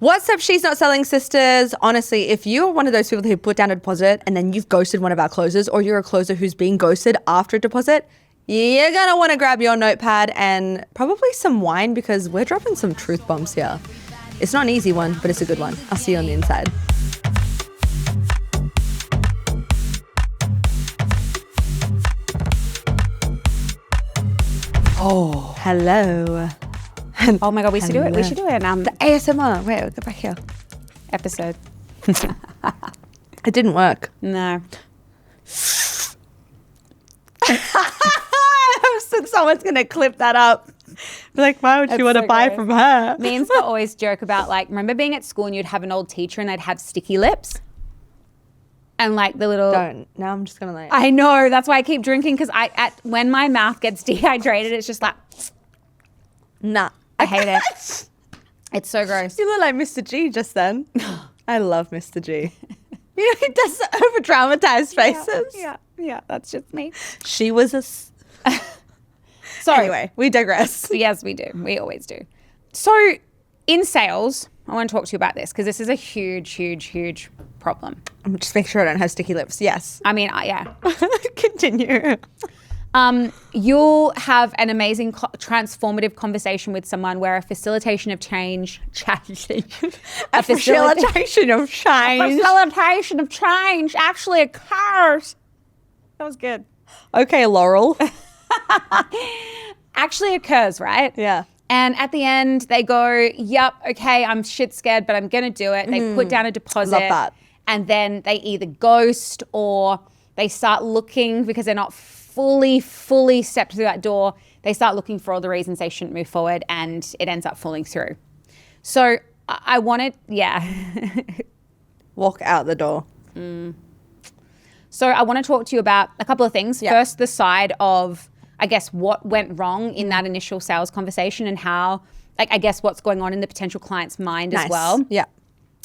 What's up, She's Not Selling sisters? Honestly, if you're one of those people who put down a deposit and then you've ghosted one of our closers, or you're a closer who's being ghosted after a deposit, you're going to want to grab your notepad and probably some wine, because we're dropping some truth bombs here. It's not an easy one, but it's a good one. I'll see you on the inside. Oh, hello. Oh my God, we should do it. We should do it. The ASMR. Wait, go back here. Episode. It didn't work. No. Someone's going to clip that up. Like, why would you want to buy from her? Me and Scott always joke about, like, remember being at school and you'd have an old teacher and they'd have sticky lips? And like the little... Don't. Now I'm just going to like... I know. That's why I keep drinking, because when my mouth gets dehydrated, it's just like... Nah. I hate it. It's so gross. You look like Mr. G just then. I love Mr. G. You know, he does the over-dramatized faces. Yeah, that's just me. She was a... So anyway, we digress. Yes, we do. We always do. So in sales, I want to talk to you about this, because this is a huge, huge, huge problem. Just make sure I don't have sticky lips. Yes. I mean, yeah. Continue. You'll have an amazing transformative conversation with someone where a facilitation of change actually occurs. That was good. Okay, Laurel. Actually occurs, right? Yeah. And at the end, they go, yep, okay, I'm shit scared, but I'm going to do it. They put down a deposit. Love that. And then they either ghost, or they start looking, because they're not fully stepped through that door. They start looking for all the reasons they shouldn't move forward, and it ends up falling through. So I wanted, Walk out the door. So I want to talk to you about a couple of things. Yeah. First, the side of, I guess, what went wrong in that initial sales conversation, and how, like, I guess what's going on in the potential client's mind as well. Yeah.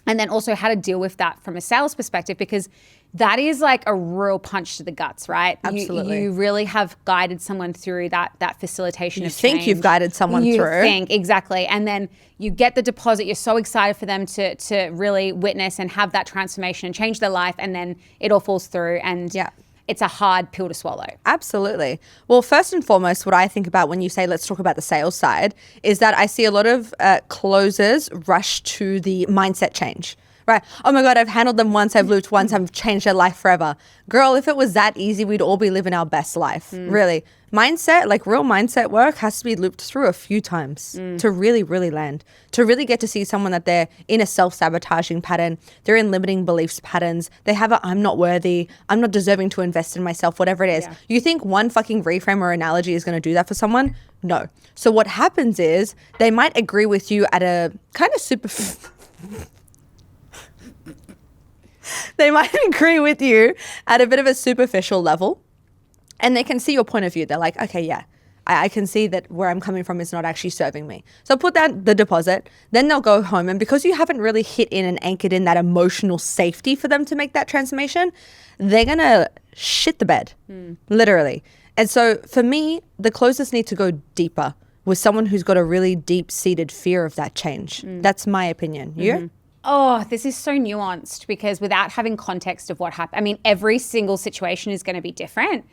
And then also how to deal with that from a sales perspective, because that is like a real punch to the guts, right? Absolutely. You really have guided someone through that facilitation of change. You think you've guided someone through. You think, exactly. And then you get the deposit. You're so excited for them to really witness and have that transformation and change their life. And then it all falls through. And it's a hard pill to swallow. Absolutely. Well, first and foremost, what I think about when you say, let's talk about the sales side, is that I see a lot of closers rush to the mindset change. Right. Oh my God, I've handled them once, I've looped once, I've changed their life forever. Girl, if it was that easy, we'd all be living our best life. Really. Mindset, like real mindset work, has to be looped through a few times to really, really land. To really get to see someone that they're in a self-sabotaging pattern, they're in limiting beliefs patterns, they have a I'm not worthy, I'm not deserving to invest in myself, whatever it is. Yeah. You think one fucking reframe or analogy is going to do that for someone? No. So what happens is they might agree with you at a kind of they might agree with you at a bit of a superficial level, and they can see your point of view. They're like, okay, yeah, I can see that where I'm coming from is not actually serving me. So put down the deposit, then they'll go home. And because you haven't really hit in and anchored in that emotional safety for them to make that transformation, they're going to shit the bed, literally. And so for me, the closers need to go deeper with someone who's got a really deep-seated fear of that change. That's my opinion. You? Oh, this is so nuanced, because without having context of what happened, I mean, every single situation is going to be different.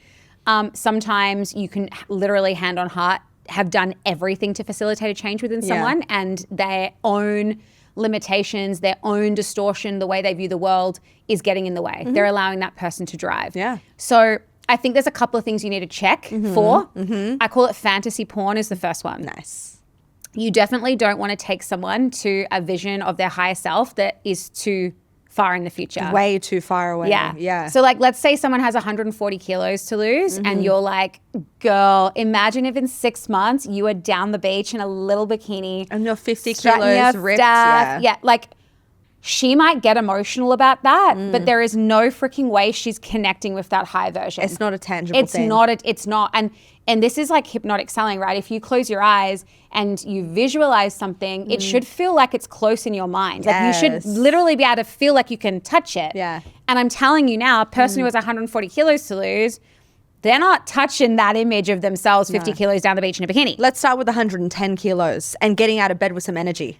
Sometimes you can literally, hand on heart, have done everything to facilitate a change within someone, and their own limitations, their own distortion, the way they view the world is getting in the way. They're allowing that person to drive. Yeah. So I think there's a couple of things you need to check for. I call it fantasy porn is the first one. Nice. You definitely don't want to take someone to a vision of their higher self that is too far in the future. Way too far away. Yeah. So like, let's say someone has 140 kilos to lose and you're like, girl, imagine if in 6 months you were down the beach in a little bikini. And you're 50 kilos ripped. Yeah. Like, she might get emotional about that, but there is no freaking way she's connecting with that high version. It's not a tangible thing. It's not. And this is like hypnotic selling, right? If you close your eyes and you visualize something, it should feel like it's close in your mind. Yes. Like, you should literally be able to feel like you can touch it. Yeah. And I'm telling you now, a person who has 140 kilos to lose, they're not touching that image of themselves 50 kilos down the beach in a bikini. Let's start with 110 kilos and getting out of bed with some energy.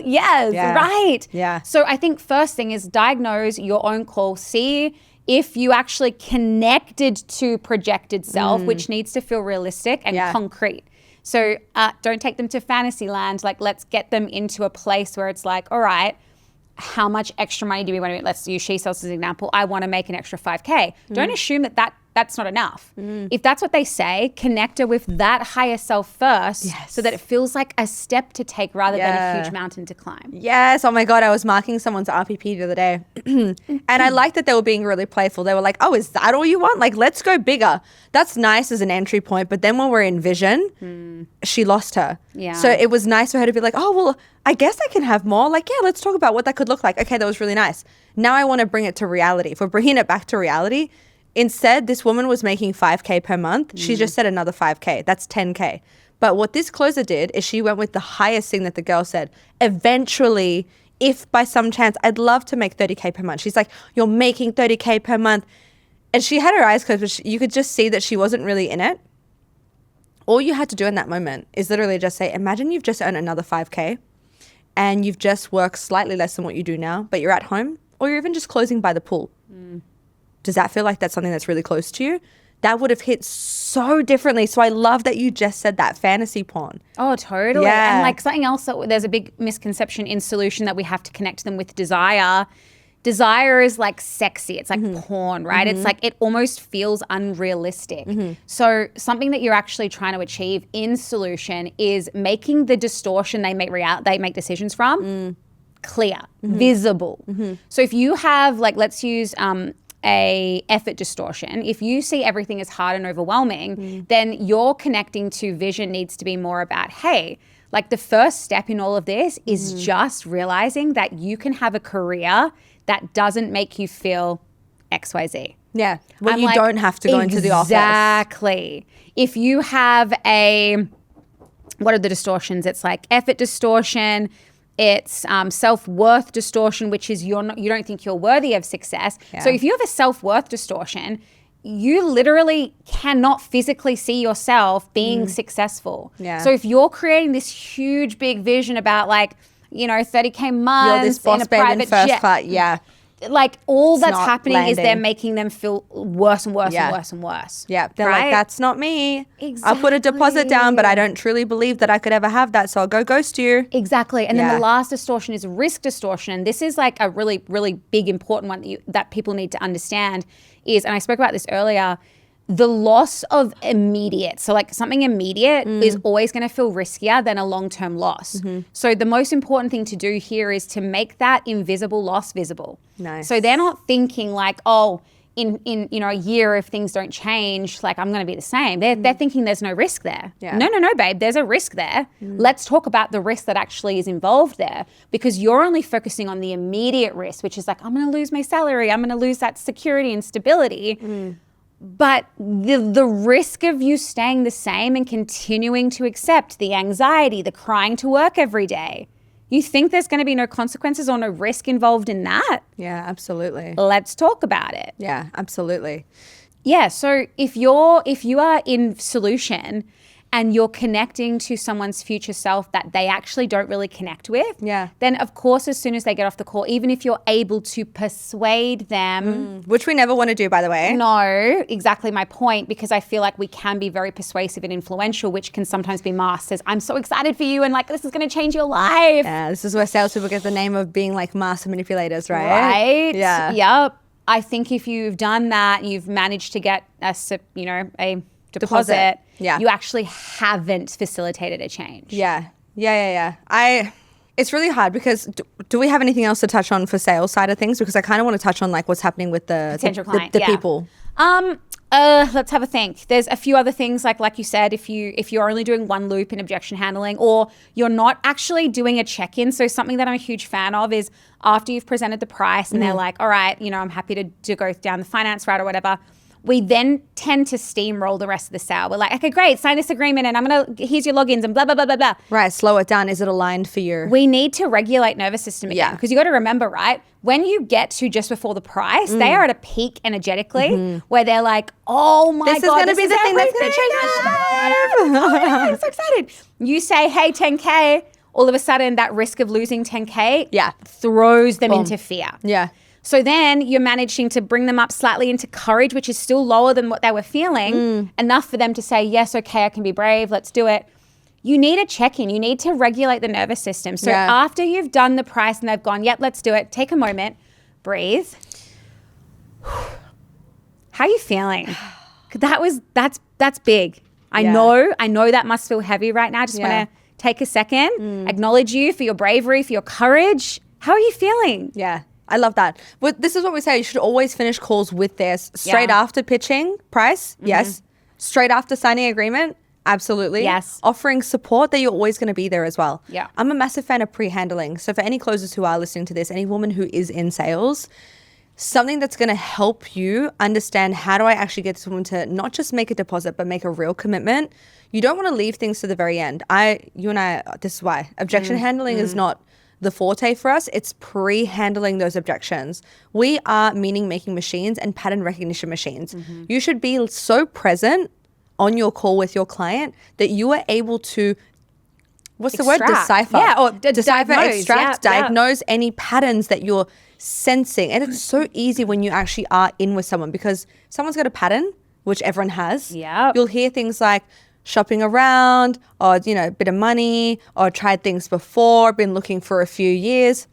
Yes, right. Yeah. So I think first thing is diagnose your own call. See if you actually connected to projected self, which needs to feel realistic and concrete. So don't take them to fantasy land. Like, let's get them into a place where it's like, all right, how much extra money do we want to make? Let's use she sells as an example. I want to make an extra 5K. Don't assume that's not enough. If that's what they say, connect her with that higher self first so that it feels like a step to take rather than a huge mountain to climb. Yes. Oh my God. I was marking someone's RPP the other day and I liked that they were being really playful. They were like, oh, is that all you want? Like, let's go bigger. That's nice as an entry point. But then when we're in vision, she lost her. Yeah. So it was nice for her to be like, oh, well, I guess I can have more. Like, yeah, let's talk about what that could look like. Okay, that was really nice. Now I want to bring it to reality. If we're bringing it back to reality, instead, this woman was making 5K per month. She just said another 5K. That's 10K. But what this closer did is she went with the highest thing that the girl said. Eventually, if by some chance, I'd love to make 30K per month. She's like, you're making 30K per month. And she had her eyes closed, but you could just see that she wasn't really in it. All you had to do in that moment is literally just say, imagine you've just earned another 5K and you've just worked slightly less than what you do now, but you're at home or you're even just closing by the pool. Does that feel like that's something that's really close to you? That would have hit so differently. So I love that you just said that, fantasy porn. Oh, totally. Yeah. And like something else, there's a big misconception in solution that we have to connect them with desire. Desire is like sexy. It's like porn, right? It's like it almost feels unrealistic. So something that you're actually trying to achieve in solution is making the distortion they make decisions from clear, visible. So if you have like, let's use a effort distortion. If you see everything as hard and overwhelming, then your connecting to vision needs to be more about, hey, like the first step in all of this is just realizing that you can have a career that doesn't make you feel XYZ. Yeah. When you don't have to go into the office. Exactly. If you have what are the distortions? It's like effort distortion. It's self-worth distortion, which is you don't think you're worthy of success. Yeah. So if you have a self-worth distortion, you literally cannot physically see yourself being successful. Yeah. So if you're creating this huge, big vision about like, 30K months, you're this boss in a babe private in first jet, class, like all that's not happening landing. is they're making them feel worse and worse and worse and worse. Yeah, they're right? like, that's not me. Exactly. I put a deposit down, but I don't truly believe that I could ever have that, so I'll go ghost you. Exactly. And then the last distortion is risk distortion. And this is like a really, really big, important one that people need to understand is, and I spoke about this earlier, the loss of immediate. So like something immediate is always going to feel riskier than a long-term loss. So the most important thing to do here is to make that invisible loss visible. Nice. So they're not thinking like, oh, in a year if things don't change, like I'm going to be the same. They're thinking there's no risk there. Yeah. No, babe, there's a risk there. Let's talk about the risk that actually is involved there, because you're only focusing on the immediate risk, which is like, I'm going to lose my salary. I'm going to lose that security and stability. But the risk of you staying the same and continuing to accept the anxiety, the crying to work every day, you think there's going to be no consequences or no risk involved in that? Yeah, absolutely. Let's talk about it. Yeah, absolutely. Yeah, so if you are in solution and you're connecting to someone's future self that they actually don't really connect with, then of course, as soon as they get off the call, even if you're able to persuade them. Which we never want to do, by the way. No, exactly my point, because I feel like we can be very persuasive and influential, which can sometimes be masked as, I'm so excited for you and like, this is going to change your life. Yeah, this is where salespeople get the name of being like master manipulators, right? Right. Yeah. Yep. I think if you've done that, you've managed to get a deposit. Yeah. You actually haven't facilitated a change. Yeah. It's really hard because do we have anything else to touch on for sales side of things? Because I kind of want to touch on like what's happening with the potential client, the people. Let's have a think. There's a few other things like you said, if you're only doing one loop in objection handling, or you're not actually doing a check-in. So something that I'm a huge fan of is after you've presented the price and they're like, all right, I'm happy to go down the finance route or whatever. we then tend to steamroll the rest of the sale. We're like, okay, great, sign this agreement and here's your logins and blah, blah, blah, blah, blah. Right, slow it down. Is it aligned for you? We need to regulate nervous system again. Because you got to remember, right? When you get to just before the price, they are at a peak energetically where they're like, oh my God, this is going to be the thing that's going to change my life. I'm so excited. You say, hey, 10K, all of a sudden that risk of losing 10K throws them into fear. Yeah. So then you're managing to bring them up slightly into courage, which is still lower than what they were feeling, enough for them to say, yes, okay, I can be brave, let's do it. You need a check-in. You need to regulate the nervous system. So after you've done the price and they've gone, yep, let's do it, take a moment, breathe. How are you feeling? That's big. I know that must feel heavy right now. I just want to take a second, acknowledge you for your bravery, for your courage. How are you feeling? Yeah. I love that. But this is what we say. You should always finish calls with this. Straight after pitching price, yes. Straight after signing agreement, absolutely. Yes. Offering support that you're always going to be there as well. Yeah. I'm a massive fan of pre-handling. So for any closers who are listening to this, any woman who is in sales, something that's going to help you understand how do I actually get this woman to not just make a deposit, but make a real commitment. You don't want to leave things to the very end. You and I, this is why. Objection handling is not the forte for us. It's pre-handling those objections. We are meaning-making machines and pattern recognition machines. You should be so present on your call with your client that you are able to, what's the word? Decipher. Yeah, or decipher, diagnose. extract, diagnose any patterns that you're sensing. And it's so easy when you actually are in with someone because someone's got a pattern, which everyone has. Yeah. You'll hear things like, shopping around, or a bit of money, or tried things before, been looking for a few years.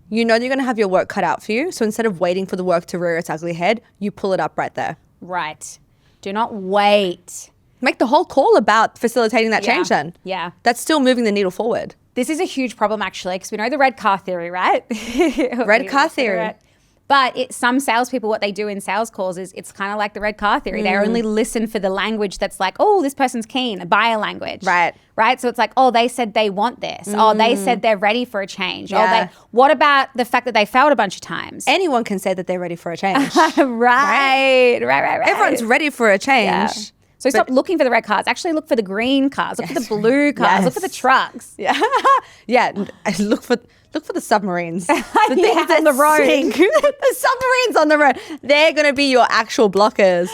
You know you're going to have your work cut out for you. So instead of waiting for the work to rear its ugly head, you pull it up right there. Right. Do not wait. Make the whole call about facilitating that change then. Yeah. That's still moving the needle forward. This is a huge problem actually, because we know the red car theory, right? Red car theory. But some salespeople, what they do in sales calls is it's kind of like the red car theory. They only listen for the language that's like, oh, this person's keen, a buyer language. Right. Right? So it's like, oh, they said they want this. Oh, they said they're ready for a change. Yeah. What about the fact that they failed a bunch of times? Anyone can say that they're ready for a change. Right. Everyone's ready for a change. Yeah. So stop looking for the red cars. Actually look for the green cars. Look for the blue cars. Look for the trucks. Yeah. Yeah. Look for the submarines. The things on the road. The submarines on the road. They're going to be your actual blockers.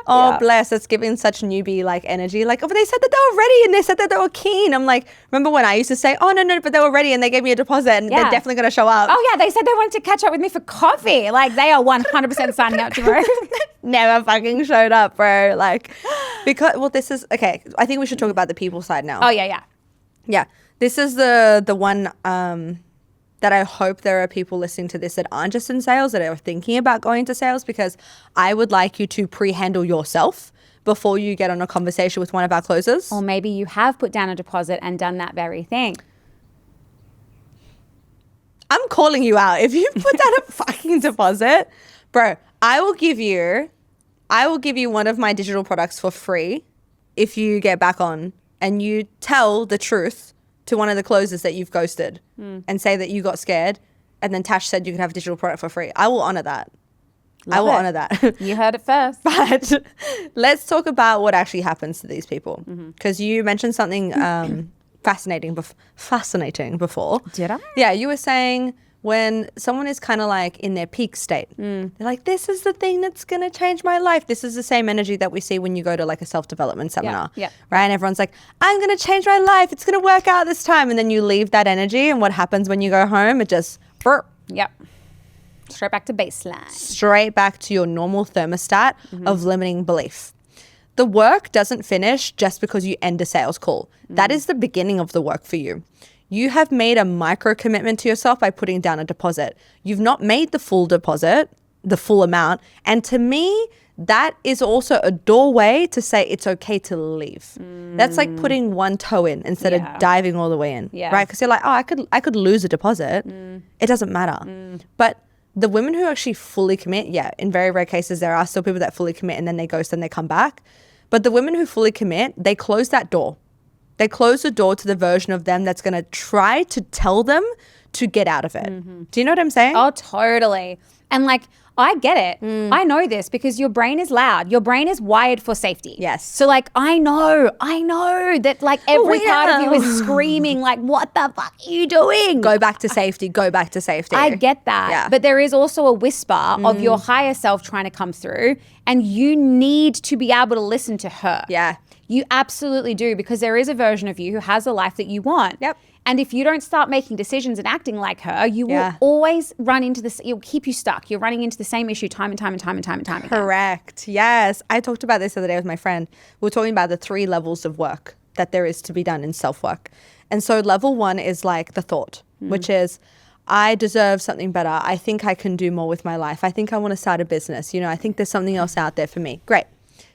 Oh, bless. It's giving such newbie energy. Like, oh, but they said that they were ready and they said that they were keen. I'm like, remember when I used to say, oh, no, but they were ready and they gave me a deposit and they're definitely going to show up. Oh, yeah. They said they wanted to catch up with me for coffee. Like, they are 100% signing up tomorrow. Never fucking showed up, bro. This is, okay, I think we should talk about the people side now. Oh, yeah. Yeah. This is the one that I hope there are people listening to this that aren't just in sales, that are thinking about going into sales, because I would like you to pre-handle yourself before you get on a conversation with one of our closers. Or maybe you have put down a deposit and done that very thing. I'm calling you out. If you put down a fucking deposit, bro, I will give you one of my digital products for free if you get back on and you tell the truth to one of the closers that you've ghosted and say that you got scared and then Tash said you could have a digital product for free. I will honor that. Honor that. You heard it first. But let's talk about what actually happens to these people, because you mentioned something fascinating before. Did I? Yeah, you were saying when someone is kind of like in their peak state, they're like, this is the thing that's going to change my life. This is the same energy that we see when you go to like a self-development seminar, yeah. Right? And everyone's like, I'm going to change my life. It's going to work out this time. And then you leave that energy. And what happens when you go home? It just, yep. Straight back to baseline. Straight back to your normal thermostat of limiting belief. The work doesn't finish just because you end a sales call. That is the beginning of the work for you. You have made a micro commitment to yourself by putting down a deposit. You've not made the full deposit, the full amount. And to me, that is also a doorway to say it's okay to leave. That's like putting one toe in instead of diving all the way in, right? Because you're like, oh, I could lose a deposit. It doesn't matter. But the women who actually fully commit, in very rare cases, there are still people that fully commit and then they ghost and they come back. But the women who fully commit, they close that door. They close the door to the version of them that's going to try to tell them to get out of it. Do you know what I'm saying? Oh, totally. And like, I get it. I know this because your brain is loud. Your brain is wired for safety. Yes. So like, I know that like every part of you is screaming like, what the fuck are you doing? Go back to safety. Go back to safety. I get that. Yeah. But there is also a whisper of your higher self trying to come through, and you need to be able to listen to her. Yeah. You absolutely do, because there is a version of you who has a life that you want. Yep. And if you don't start making decisions and acting like her, you will always run into this. You'll keep you stuck. You're running into the same issue time and time and time and time and time again. Correct. Yes. I talked about this the other day with my friend. We were talking about the 3 levels of work that there is to be done in self-work. And so level 1 is like the thought, which is, I deserve something better. I think I can do more with my life. I think I want to start a business. I think there's something else out there for me. Great.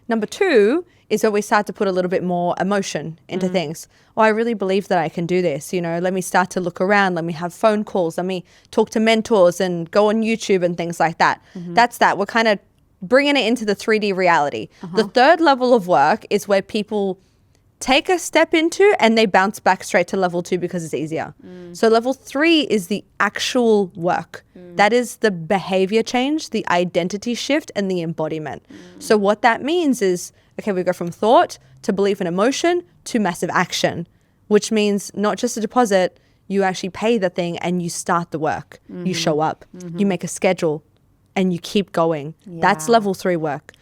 Number 2 is where we start to put a little bit more emotion into things. Oh, I really believe that I can do this. Let me start to look around. Let me have phone calls. Let me talk to mentors and go on YouTube and things like that. That's that. We're kind of bringing it into the 3D reality. The 3rd level of work is where people take a step into and they bounce back straight to level 2 because it's easier. So level 3 is the actual work. That is the behavior change, the identity shift, and the embodiment. So what that means is, okay, we go from thought to belief and emotion to massive action, which means not just a deposit, you actually pay the thing and you start the work. You show up, you make a schedule, and you keep going. That's level 3 work.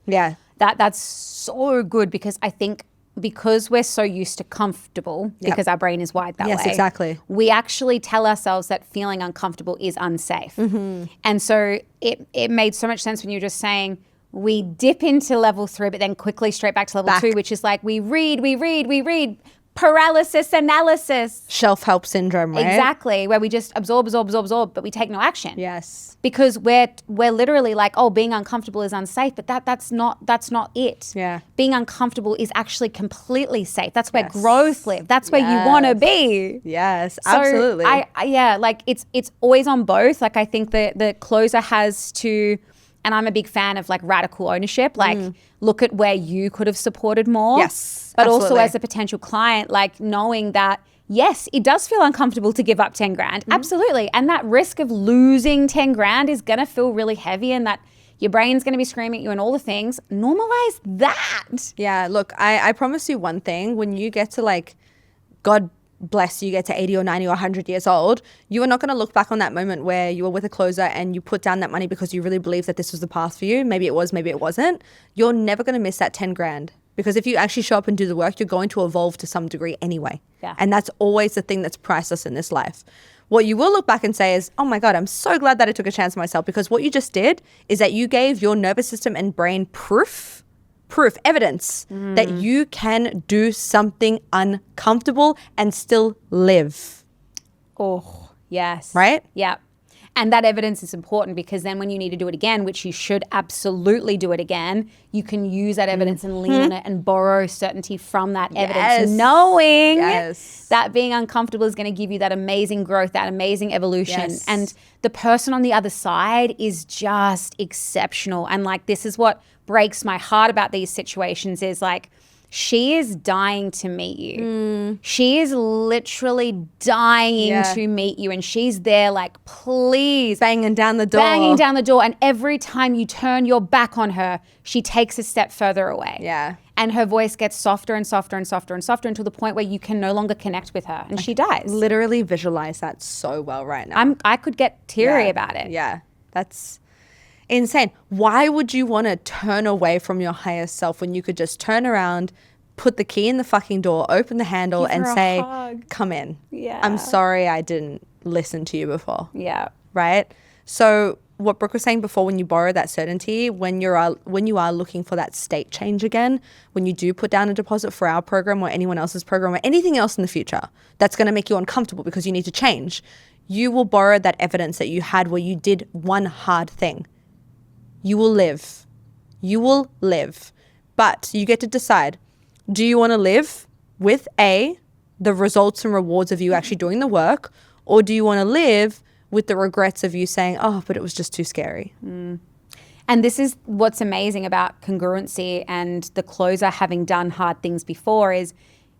Yeah. That's so good, because I think because we're so used to comfortable, because our brain is wired that way. Yes, exactly. We actually tell ourselves that feeling uncomfortable is unsafe. And so it made so much sense when you were just saying, we dip into level 3, but then quickly straight back to level 2, which is like we read, paralysis analysis. Self-help syndrome, right? Exactly, where we just absorb, but we take no action. Yes. Because we're literally like, oh, being uncomfortable is unsafe, but that's not it. Yeah. Being uncomfortable is actually completely safe. That's where growth lives. That's where you want to be. Yes, So absolutely. like it's always on both. Like I think the closer has to, and I'm a big fan of like radical ownership. Like look at where you could have supported more. Yes, but also absolutely. as a potential client, like knowing that, yes, it does feel uncomfortable to give up 10 grand. Absolutely. And that risk of losing 10 grand is going to feel really heavy, and that your brain's going to be screaming at you and all the things. Normalize that. Yeah, look, I promise you one thing. When you get to like, God bless you, get to 80 or 90 or 100 years old, you are not going to look back on that moment where you were with a closer and you put down that money because you really believe that this was the path for you. Maybe it was, maybe it wasn't. You're never going to miss that 10 grand. Because if you actually show up and do the work, you're going to evolve to some degree anyway. Yeah. And that's always the thing that's priceless in this life. What you will look back and say is, oh my God, I'm so glad that I took a chance on myself, because what you just did is that you gave your nervous system and brain proof, evidence that you can do something uncomfortable and still live. Oh, yes. Right? Yeah. And that evidence is important, because then when you need to do it again, which you should absolutely do it again, you can use that evidence and lean on it and borrow certainty from that evidence, knowing that being uncomfortable is going to give you that amazing growth, that amazing evolution. Yes. And the person on the other side is just exceptional. And like, this is what breaks my heart about these situations is like, she is dying to meet you. She is literally dying to meet you. And she's there like, please. Banging down the door. And every time you turn your back on her, she takes a step further away. Yeah. And her voice gets softer and softer and softer and softer until the point where you can no longer connect with her. And she dies. Literally visualize that so well right now. I could get teary about it. Yeah. That's insane. Why would you want to turn away from your higher self when you could just turn around, put the key in the fucking door, open the handle, Give her and a say, hug. come in. Yeah. I'm sorry I didn't listen to you before. Yeah. Right? So what Brooke was saying before, when you borrow that certainty, when you are looking for that state change again, when you do put down a deposit for our program or anyone else's program or anything else in the future that's going to make you uncomfortable because you need to change, you will borrow that evidence that you had where you did one hard thing. You will live. You will live. But you get to decide, do you want to live with the results and rewards of you actually doing the work, or do you want to live with the regrets of you saying, oh, but it was just too scary? And this is what's amazing about congruency and the closer having done hard things before is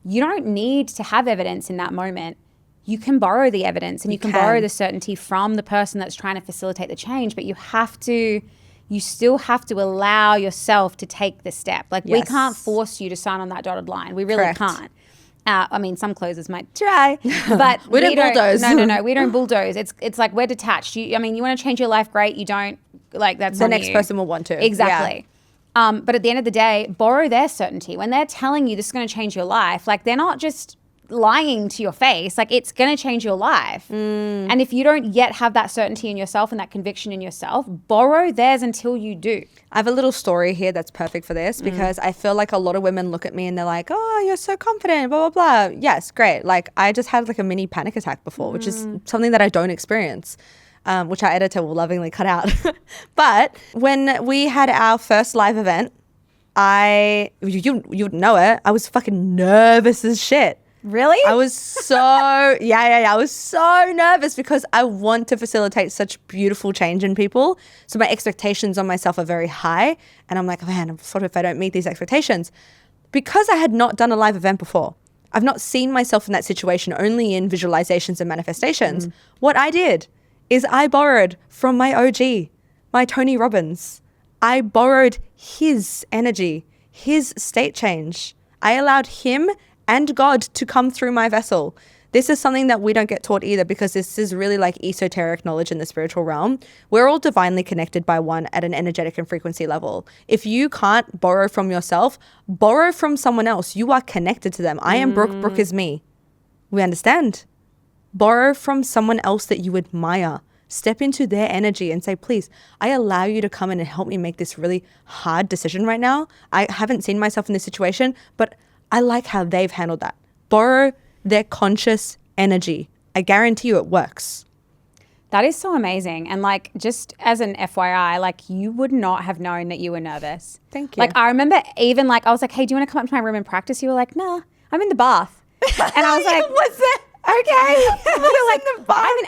you don't need to have evidence in that moment. you can borrow the evidence and you can can. borrow the certainty from the person that's trying to facilitate the change, but you still have to allow yourself to take the step. Like we Yes. can't force you to sign on that dotted line. We really Correct. can't. I mean, some closers might try, but We don't bulldoze. No, we don't bulldoze. It's like we're detached. You want to change your life, great. You don't, like that's The on next you. person will want to. Exactly. But at the end of the day, borrow their certainty. When they're telling you this is going to change your life, like they're not just lying to your face, like it's going to change your life. And if you don't yet have that certainty in yourself and that conviction in yourself, borrow theirs until you do. I have a little story here that's perfect for this because I feel like a lot of women look at me and they're like, oh, you're so confident, blah, blah, blah. Yes, great. Like I just had like a mini panic attack before, which is something that I don't experience, which our editor will lovingly cut out. But when we had our first live event, you'd know it, I was fucking nervous as shit. Really? I was so, I was so nervous because I want to facilitate such beautiful change in people. So my expectations on myself are very high. And I'm like, man, what if I don't meet these expectations? Because I had not done a live event before. I've not seen myself in that situation, only in visualizations and manifestations. What I did is I borrowed from my OG, my Tony Robbins. I borrowed his energy, his state change. I allowed him and God to come through my vessel. This is something that we don't get taught either because this is really like esoteric knowledge in the spiritual realm. We're all divinely connected by one at an energetic and frequency level. If you can't borrow from yourself, borrow from someone else. You are connected to them. I am Brooke, Brooke is me. We understand. Borrow from someone else that you admire. Step into their energy and say, please, I allow you to come in and help me make this really hard decision right now. I haven't seen myself in this situation, but I like how they've handled that. Borrow their conscious energy. I guarantee you it works. That is so amazing. And like, just as an FYI, like you would not have known that you were nervous. Thank you. Like I remember even like, I was like, hey, do you want to come up to my room and practice? You were like, nah, I'm in the bath. And I was like, what's that? Okay. You're like,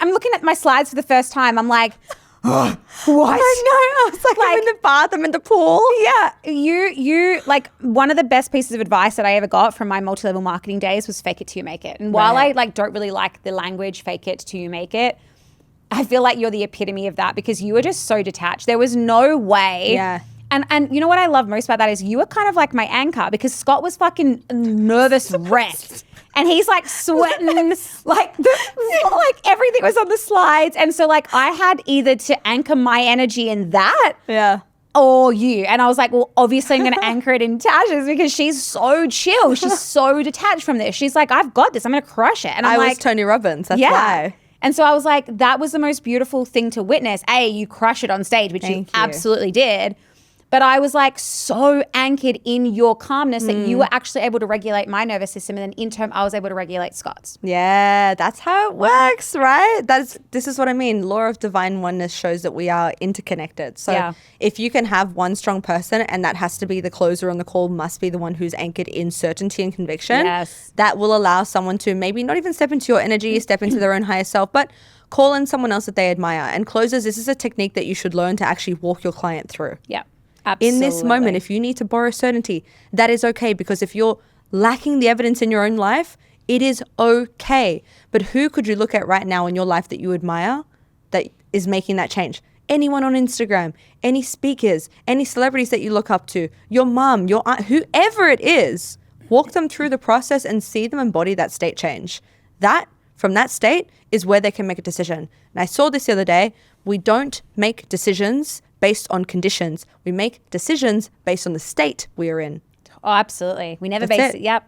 I'm looking at my slides for the first time. I'm like, what? I was like, I'm in the bath, I'm in the pool. Yeah. You like one of the best pieces of advice that I ever got from my multi-level marketing days was fake it till you make it. And while I like don't really like the language fake it till you make it, I feel like you're the epitome of that because you were just so detached. There was no way. Yeah. And you know what I love most about that is you were kind of like my anchor because Scott was fucking nervous wreck. And he's like sweating, like everything was on the slides. And so like I had either to anchor my energy in that or you. And I was like, well, obviously I'm going to anchor it in Tasha's because she's so chill. She's so detached from this. She's like, I've got this. I'm going to crush it. And I'm I like, was Tony Robbins. That's why. And so I was like, that was the most beautiful thing to witness. You crush it on stage, which you absolutely did. But I was like so anchored in your calmness that you were actually able to regulate my nervous system. And then in turn, I was able to regulate Scott's. Yeah, that's how it works, right? This is what I mean. Law of divine oneness shows that we are interconnected. So if you can have one strong person and that has to be the closer on the call, must be the one who's anchored in certainty and conviction, that will allow someone to maybe not even step into your energy, step into their own higher self, but call in someone else that they admire. And closers, this is a technique that you should learn to actually walk your client through. Yeah. Absolutely. In this moment, if you need to borrow certainty, that is okay because if you're lacking the evidence in your own life, it is okay. But who could you look at right now in your life that you admire that is making that change? Anyone on Instagram, any speakers, any celebrities that you look up to, your mom, your aunt, whoever it is, walk them through the process and see them embody that state change. That, from that state, is where they can make a decision. And I saw this the other day. We don't make decisions based on conditions. We make decisions based on the state we are in. Oh, absolutely. We never base it. Yep.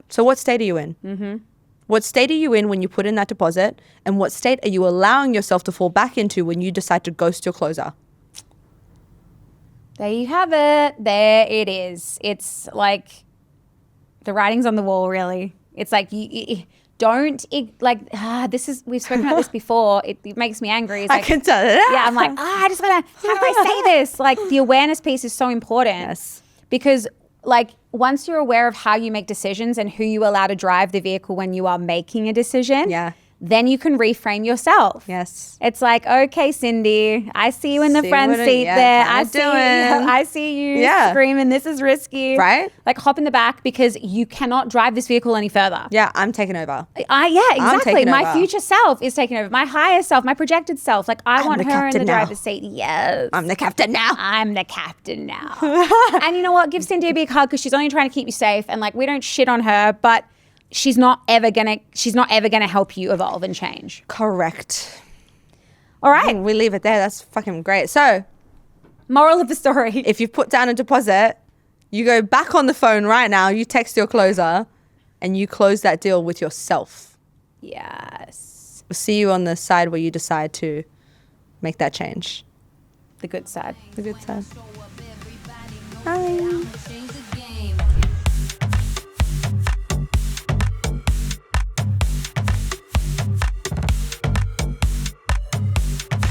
So what state are you in? Mm-hmm. What state are you in when you put in that deposit? And what state are you allowing yourself to fall back into when you decide to ghost your closer? There you have it. There it is. It's like the writing's on the wall, really. It's like you don't we've spoken about this before. It makes me angry. It's like, I can tell it. Yeah, I'm like, I just gotta, how do I say this? Like the awareness piece is so important. Yes. Because like once you're aware of how you make decisions and who you allow to drive the vehicle when you are making a decision, then you can reframe yourself. Yes. It's like, okay, Cindy, I see you in the See front what seat yeah, there. kinda I see you Yeah. screaming, this is risky. Right? Like hop in the back because you cannot drive this vehicle any further. Yeah, I'm taking over. Yeah, exactly. taking My over. future self is taking over. My higher self, my projected self. Like I want the her in captain the now. driver's seat. Yes. I'm the captain now. I'm the captain now. And you know what? Give Cindy a big hug because she's only trying to keep you safe. And like we don't shit on her, but she's not ever gonna help you evolve and change. Correct. All right. We leave it there. That's fucking great. So, Moral of the story. if you've put down a deposit, you go back on the phone right now, you text your closer, and you close that deal with yourself. Yes. We'll see you on the side where you decide to make that change. The good side. The good side.